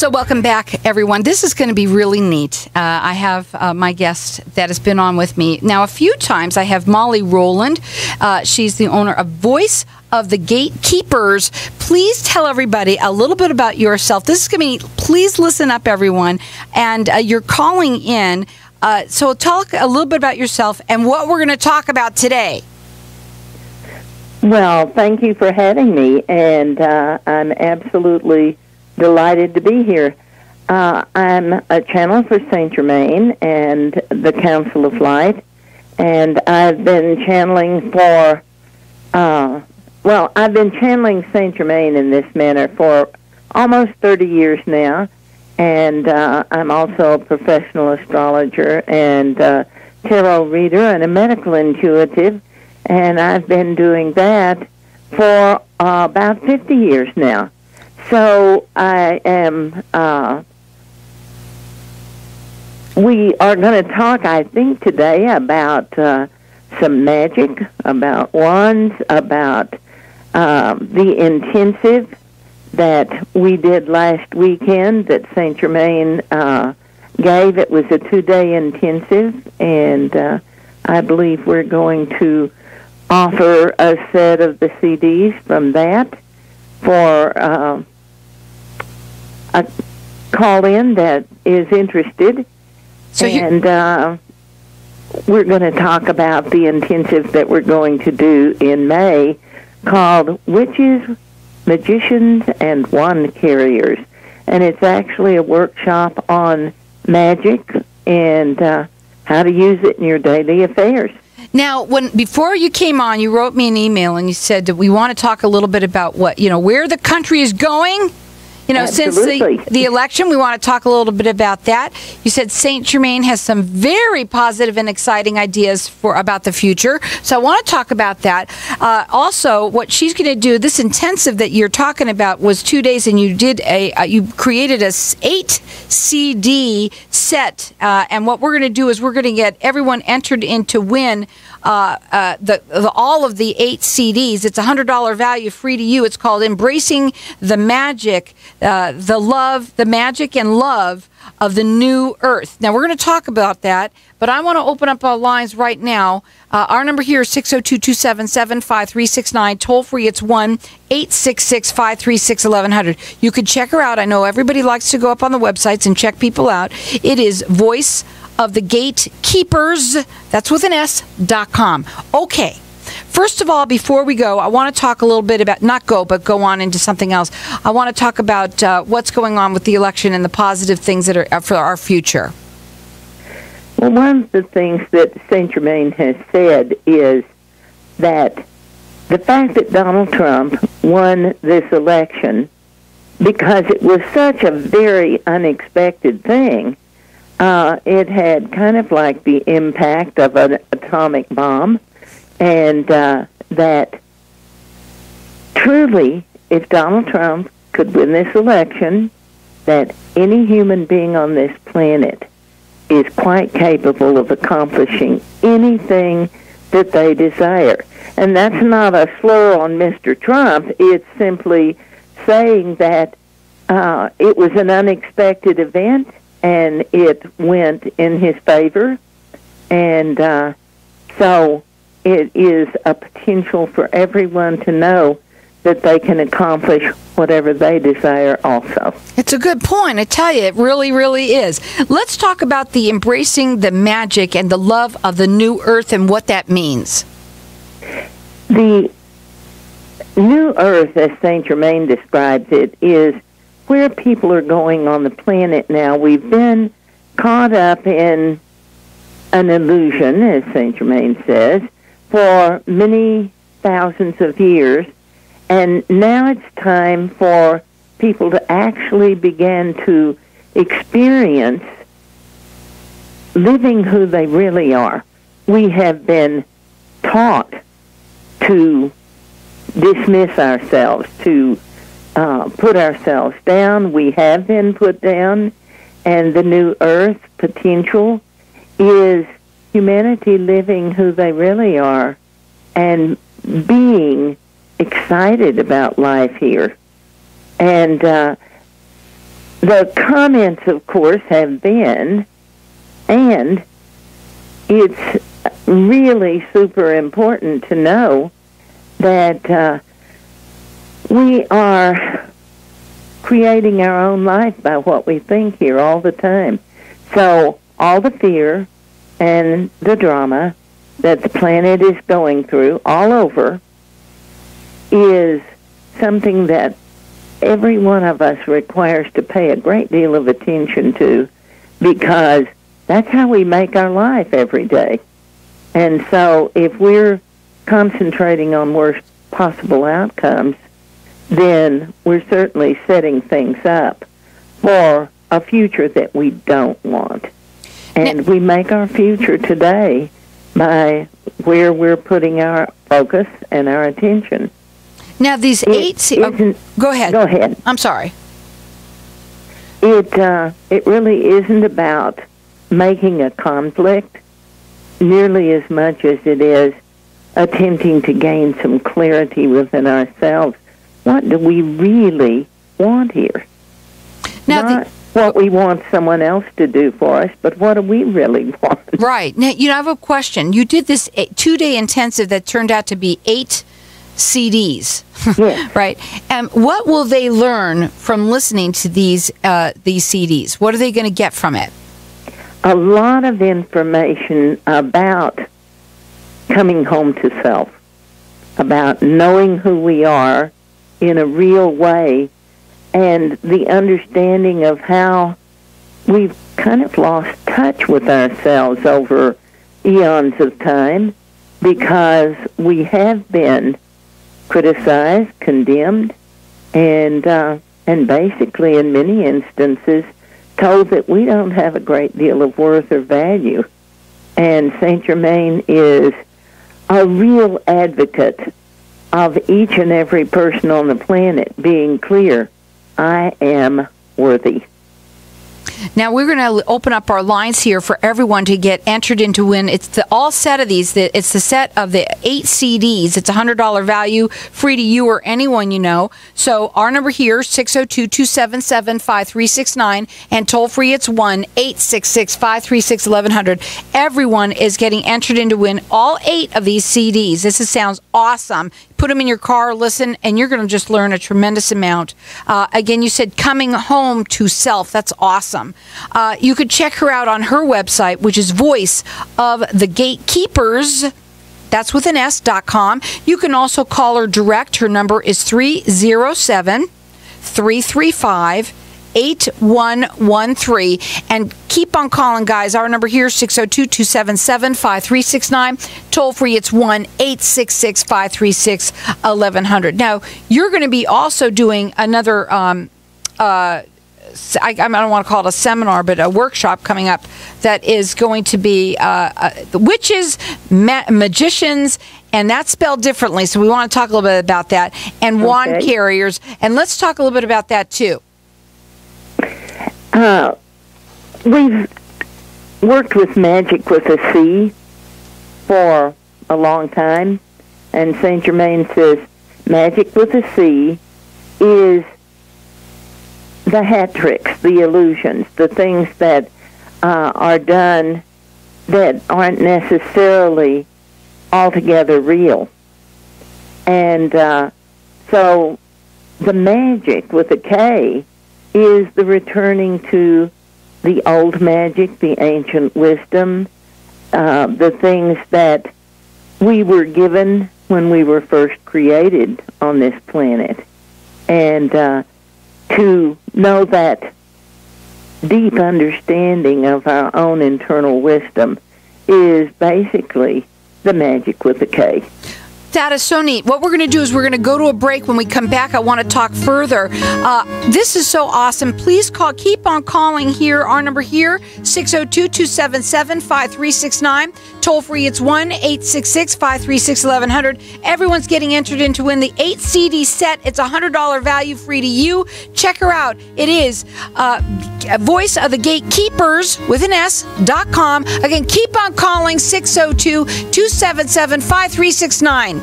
So welcome back, everyone. This is going to be really neat. I have my guest that has been on with me now a few times. I have Molly Rowland. She's the owner of Voice of the Gatekeepers. Please tell everybody a little bit about yourself. This is going to be, please listen up, everyone. And you're calling in. So talk a little bit about yourself and what we're going to talk about today. Well, thank you for having me, and I'm absolutely delighted to be here. I'm a channel for Saint Germain and the Council of Light, and I've been channeling for, I've been channeling Saint Germain in this manner for almost 30 years now, and I'm also a professional astrologer and tarot reader and a medical intuitive, and I've been doing that for about 50 years now. So I am, we are going to talk, I think, today about some magic, about wands, about the intensive that we did last weekend that Saint Germain gave. It was a 2-day intensive, and I believe we're going to offer a set of the CDs from that for a call-in that is interested. So and we're going to talk about the intensive that we're going to do in May called Witches, Magicians, and Wand Carriers. And it's actually a workshop on magic and how to use it in your daily affairs. Now, before you came on, you wrote me an email and you said that we want to talk a little bit about where the country is going. Absolutely. Since the election, we want to talk a little bit about that. You said Saint Germain has some very positive and exciting ideas about the future. So I want to talk about that. Also, what she's going to do, this intensive that you're talking about was 2 days, and you did you created a 8 CD set. And what we're going to do is we're going to get everyone entered in to win all of the 8 CDs. It's $100 value, free to you. It's called Embracing the Magic, the magic and love of the new earth. Now, we're going to talk about that, but I want to open up our lines right now. Our number here is 602-277-5369. Toll free, it's 1-866-536-1100. You could check her out. I know everybody likes to go up on the websites and check people out. It is Voice of the Gatekeepers, that's with an S.com. Okay. First of all, before we go, I want to talk a little bit about, but go on into something else. I want to talk about what's going on with the election and the positive things that are for our future. Well, one of the things that Saint Germain has said is that the fact that Donald Trump won this election, because it was such a very unexpected thing, it had kind of like the impact of an atomic bomb. And that truly, if Donald Trump could win this election, that any human being on this planet is quite capable of accomplishing anything that they desire. And that's not a slur on Mr. Trump. It's simply saying that it was an unexpected event, and it went in his favor. And so it is a potential for everyone to know that they can accomplish whatever they desire also. It's a good point. I tell you, it really, really is. Let's talk about the embracing the magic and the love of the new earth and what that means. The new earth, as Saint Germain describes it, is where people are going on the planet now. We've been caught up in an illusion, as Saint Germain says, for many thousands of years, and now it's time for people to actually begin to experience living who they really are. We have been taught to dismiss ourselves, to put ourselves down. We have been put down, and the new earth potential is humanity living who they really are and being excited about life here. And the comments, of course, have been, and it's really super important to know that we are creating our own life by what we think here all the time. So all the fear and the drama that the planet is going through all over is something that every one of us requires to pay a great deal of attention to, because that's how we make our life every day. And so if we're concentrating on worst possible outcomes, then we're certainly setting things up for a future that we don't want. And we make our future today by where we're putting our focus and our attention. Now, these go ahead. Go ahead. I'm sorry. It really isn't about making a conflict nearly as much as it is attempting to gain some clarity within ourselves. What do we really want here? Now, Not what we want someone else to do for us, but what do we really want? Right. Now, I have a question. You did this 2-day intensive that turned out to be 8 CDs. Yes. Right. And what will they learn from listening to these CDs? What are they going to get from it? A lot of information about coming home to self, about knowing who we are in a real way, and the understanding of how we've kind of lost touch with ourselves over eons of time because we have been criticized, condemned, and basically in many instances told that we don't have a great deal of worth or value. And Saint Germain is a real advocate of each and every person on the planet being clear, I am worthy. Now, we're going to open up our lines here for everyone to get entered into win. It's all set of these. It's the set of the 8 CDs. It's $100 value, free to you or anyone you know. So our number here, 602-277-5369, and toll free, it's 1-866-536-1100. Everyone is getting entered into win all 8 of these CDs. This sounds awesome. Put them in your car, listen, and you're going to just learn a tremendous amount. Again, you said coming home to self. That's awesome. You could check her out on her website, which is Voice of the Gatekeepers. That's with an S.com. You can also call her direct. Her number is 307-335-8113. And keep on calling, guys. Our number here is 602-277-5369. Toll free, it's 1-866-536-1100. Now, you're going to be also doing another, I don't want to call it a seminar, but a workshop coming up that is going to be witches, magicians, and that's spelled differently. So we want to talk a little bit about that, and wand carriers. And let's talk a little bit about that, too. We've worked with magic with a C for a long time, and Saint Germain says magic with a C is the hat tricks, the illusions, the things that are done that aren't necessarily altogether real. And so the magic with a K is the returning to the old magic, the ancient wisdom, the things that we were given when we were first created on this planet. And to know that deep understanding of our own internal wisdom is basically the magic with a K. That is so neat. What we're going to do is we're going to go to a break. When we come back, I want to talk further. This is so awesome. Please call. Keep on calling here. Our number here, 602-277-5369. Toll free, it's 1-866-536-1100. Everyone's getting entered in to win the 8 CD set. It's $100 value, free to you. Check her out. It is Voice of the Gatekeepers with an S.com. Again, keep on calling 602-277-5369.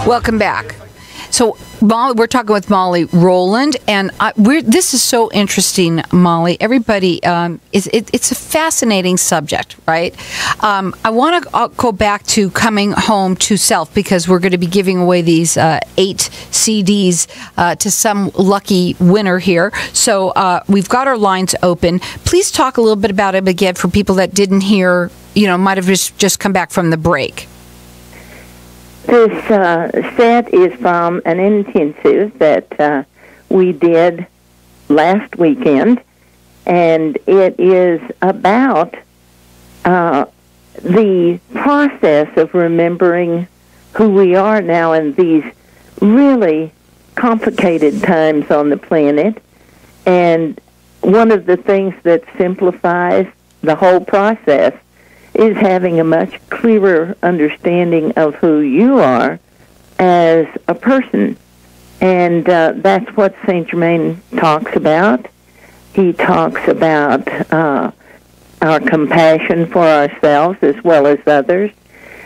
Welcome back. So, Molly, we're talking with Molly Rowland, and this is so interesting, Molly. Everybody, it's a fascinating subject, right? I want to go back to coming home to self, because we're going to be giving away these 8 CDs to some lucky winner here. So we've got our lines open. Please talk a little bit about it again for people that didn't hear, might have just come back from the break. This set is from an intensive that we did last weekend, and it is about the process of remembering who we are now in these really complicated times on the planet. And one of the things that simplifies the whole process is having a much clearer understanding of who you are as a person. And that's what Saint Germain talks about. He talks about our compassion for ourselves as well as others.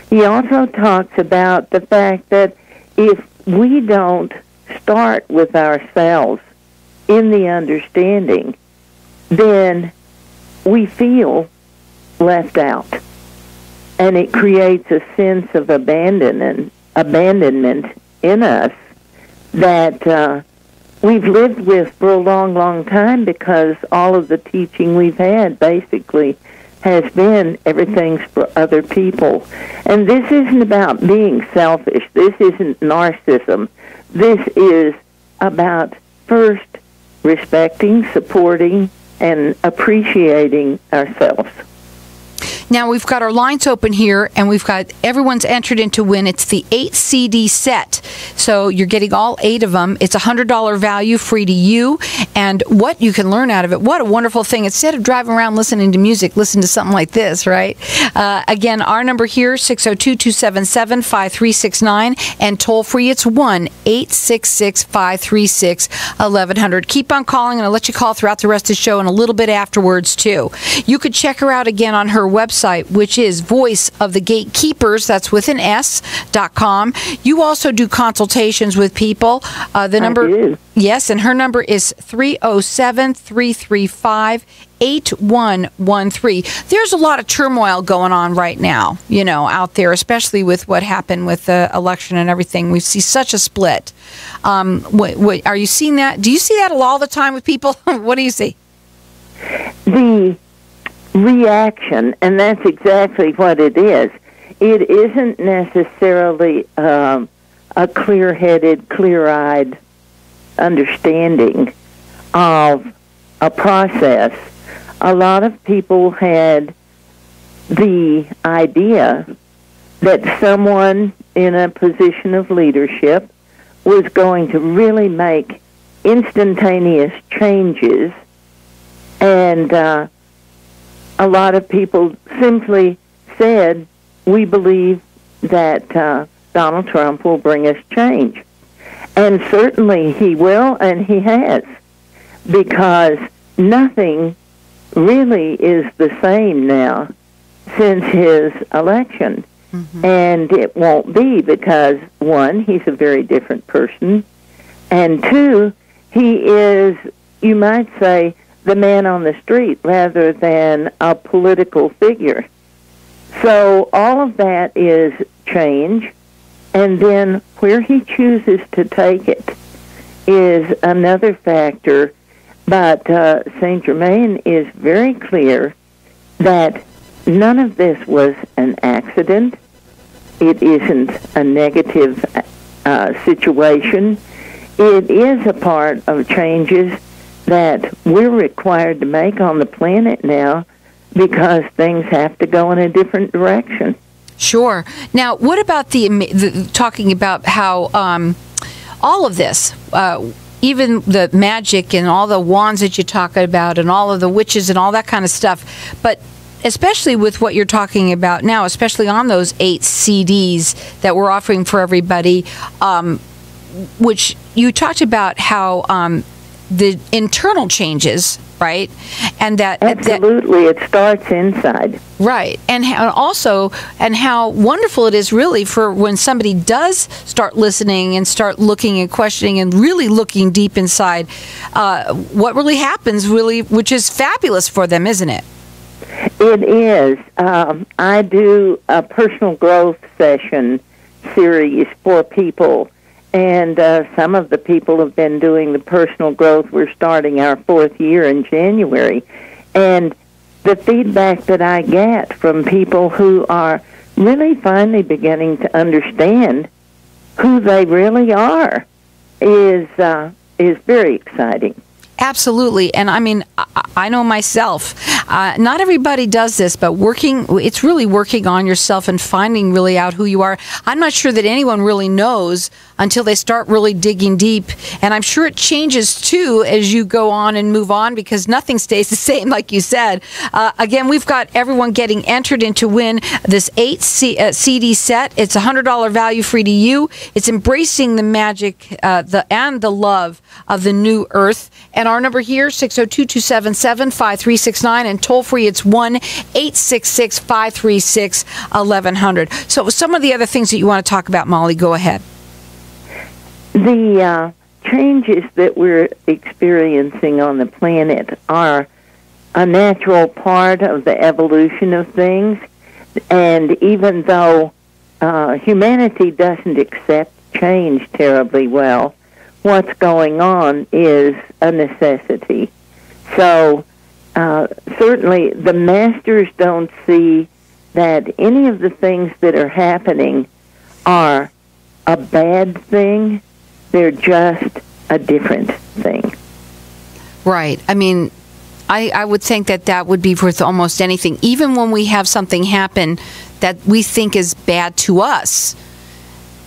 He also talks about the fact that if we don't start with ourselves in the understanding, then we feel left out, and it creates a sense of abandonment in us that we've lived with for a long, long time, because all of the teaching we've had basically has been everything's for other people. And this isn't about being selfish. This isn't narcissism. This is about first respecting, supporting, and appreciating ourselves. Now, we've got our lines open here, and we've got everyone's entered in to win. It's the 8 CD set. So you're getting all 8 of them. It's $100 value, free to you. And what you can learn out of it, what a wonderful thing. Instead of driving around listening to music, listen to something like this, right? Again, our number here, 602-277-5369. And toll free, it's 1-866-536-1100. Keep on calling, and I'll let you call throughout the rest of the show and a little bit afterwards, too. You could check her out again on her website, which is Voice of the Gatekeepers, that's with an S.com. You also do consultations with people. The number, I do. Yes, and her number is 307-335-8113. There's a lot of turmoil going on right now, out there, especially with what happened with the election and everything. We see such a split. Are you seeing that? Do you see that all the time with people? What do you see? The reaction, and that's exactly what it is. It isn't necessarily a clear-headed, clear-eyed understanding of a process. A lot of people had the idea that someone in a position of leadership was going to really make instantaneous changes, and a lot of people simply said, we believe that Donald Trump will bring us change. And certainly he will, and he has, because nothing really is the same now since his election. Mm-hmm. And it won't be, because, one, he's a very different person, and two, he is, you might say, the man on the street rather than a political figure. So all of that is change, and then where he chooses to take it is another factor. But Saint Germain is very clear that none of this was an accident. It isn't a negative situation. It is a part of changes that we're required to make on the planet now, because things have to go in a different direction. Sure. Now, what about the talking about how all of this, even the magic and all the wands that you talk about and all of the witches and all that kind of stuff, but especially with what you're talking about now, especially on those 8 CDs that we're offering for everybody, which you talked about how the internal changes right? And that absolutely, it starts inside. Right, and how wonderful it is really for when somebody does start listening and start looking and questioning and really looking deep inside, what really happens, really, which is fabulous for them, isn't it? It is. I do a personal growth session series for people, and some of the people have been doing the personal growth. We're starting our 4th year in January, and the feedback that I get from people who are really finally beginning to understand who they really are is very exciting. Absolutely. And I mean, I know myself, not everybody does this, but it's really working on yourself and finding really out who you are. I'm not sure that anyone really knows until they start really digging deep. And I'm sure it changes too as you go on and move on, because nothing stays the same, like you said. Again, we've got everyone getting entered in to win this 8 CD set. It's $100 value free to you. It's embracing the magic and the love of the new earth. And our number here, 602-277-5369, and toll free, it's 1-866-536-1100. So some of the other things that you want to talk about, Molly, go ahead. The changes that we're experiencing on the planet are a natural part of the evolution of things, and even though humanity doesn't accept change terribly well, what's going on is a necessity. So certainly the masters don't see that any of the things that are happening are a bad thing. They're just a different thing. Right. I mean, I would think that would be with almost anything. Even when we have something happen that we think is bad to us,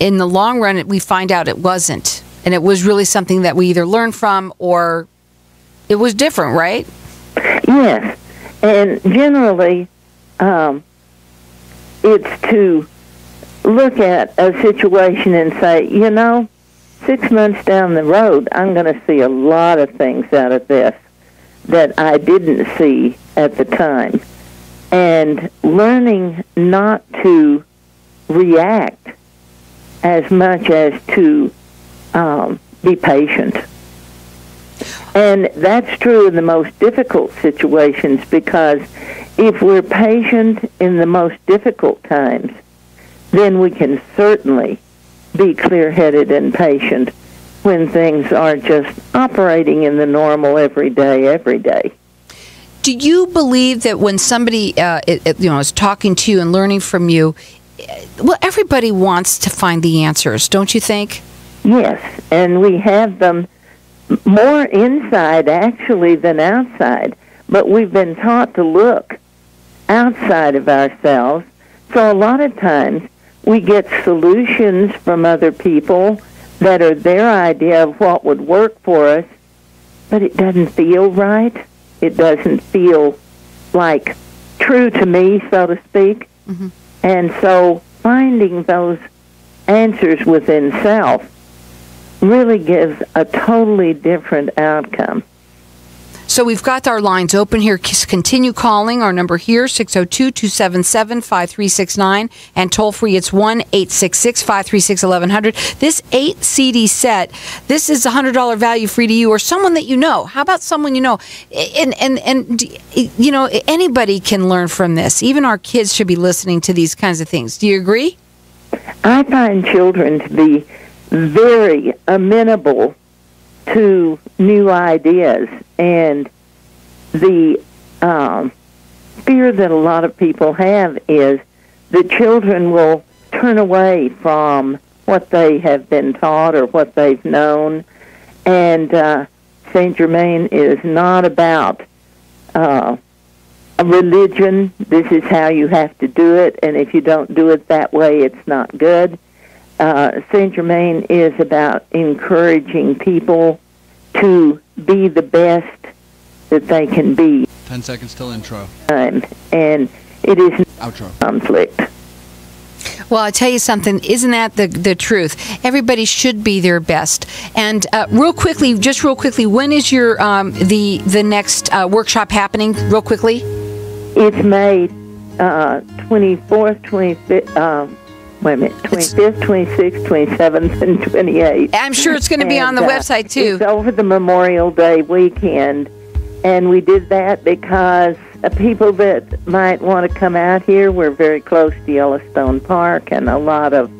in the long run, we find out it wasn't. And it was really something that we either learned from or it was different, right? Yes. And generally, it's to look at a situation and say, 6 months down the road, I'm going to see a lot of things out of this that I didn't see at the time. And learning not to react as much as to be patient. And that's true in the most difficult situations, because if we're patient in the most difficult times, then we can certainly be clear-headed and patient when things are just operating in the normal every day. Do you believe that when somebody is talking to you and learning from you, well, everybody wants to find the answers, don't you think? Yes, and we have them more inside, actually, than outside. But we've been taught to look outside of ourselves. So a lot of times we get solutions from other people that are their idea of what would work for us, but it doesn't feel right. It doesn't feel like true to me, so to speak. Mm-hmm. And so finding those answers within self really gives a totally different outcome. So we've got our lines open here. Continue calling. Our number here, 602-277-5369. And toll free, it's 1-866-536-1100. This 8 CD set, this is $100 value free to you or someone that you know. How about someone you know? And anybody can learn from this. Even our kids should be listening to these kinds of things. Do you agree? I find children to be very amenable to new ideas, and the fear that a lot of people have is the children will turn away from what they have been taught or what they've known, and Saint Germain is not about a religion. This is how you have to do it, and if you don't do it that way, it's not good. Saint Germain is about encouraging people to be the best that they can be. 10 seconds till intro. And it is outro. Conflict. Well, I tell you something, isn't that the truth? Everybody should be their best. And real quickly, when is your the next workshop happening? Real quickly, it's May 24th, 25th. Wait a minute, 25th, 26th, 27th, and 28th. I'm sure it's going to be on the website, too. It's over the Memorial Day weekend, and we did that because people that might want to come out here, we're very close to Yellowstone Park and a lot of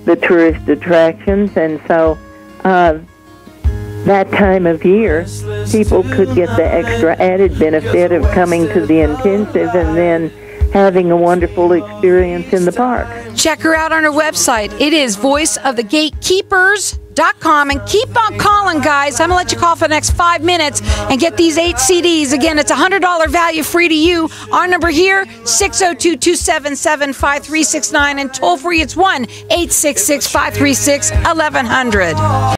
the tourist attractions, and so that time of year, people could get the extra added benefit of coming to the intensive and then having a wonderful experience in the park. Check her out on her website. It is voiceofthegatekeepers.com. And keep on calling, guys. I'm going to let you call for the next 5 minutes and get these 8 CDs. Again, it's $100 value free to you. Our number here, 602-277-5369. And toll free, it's 1-866-536-1100.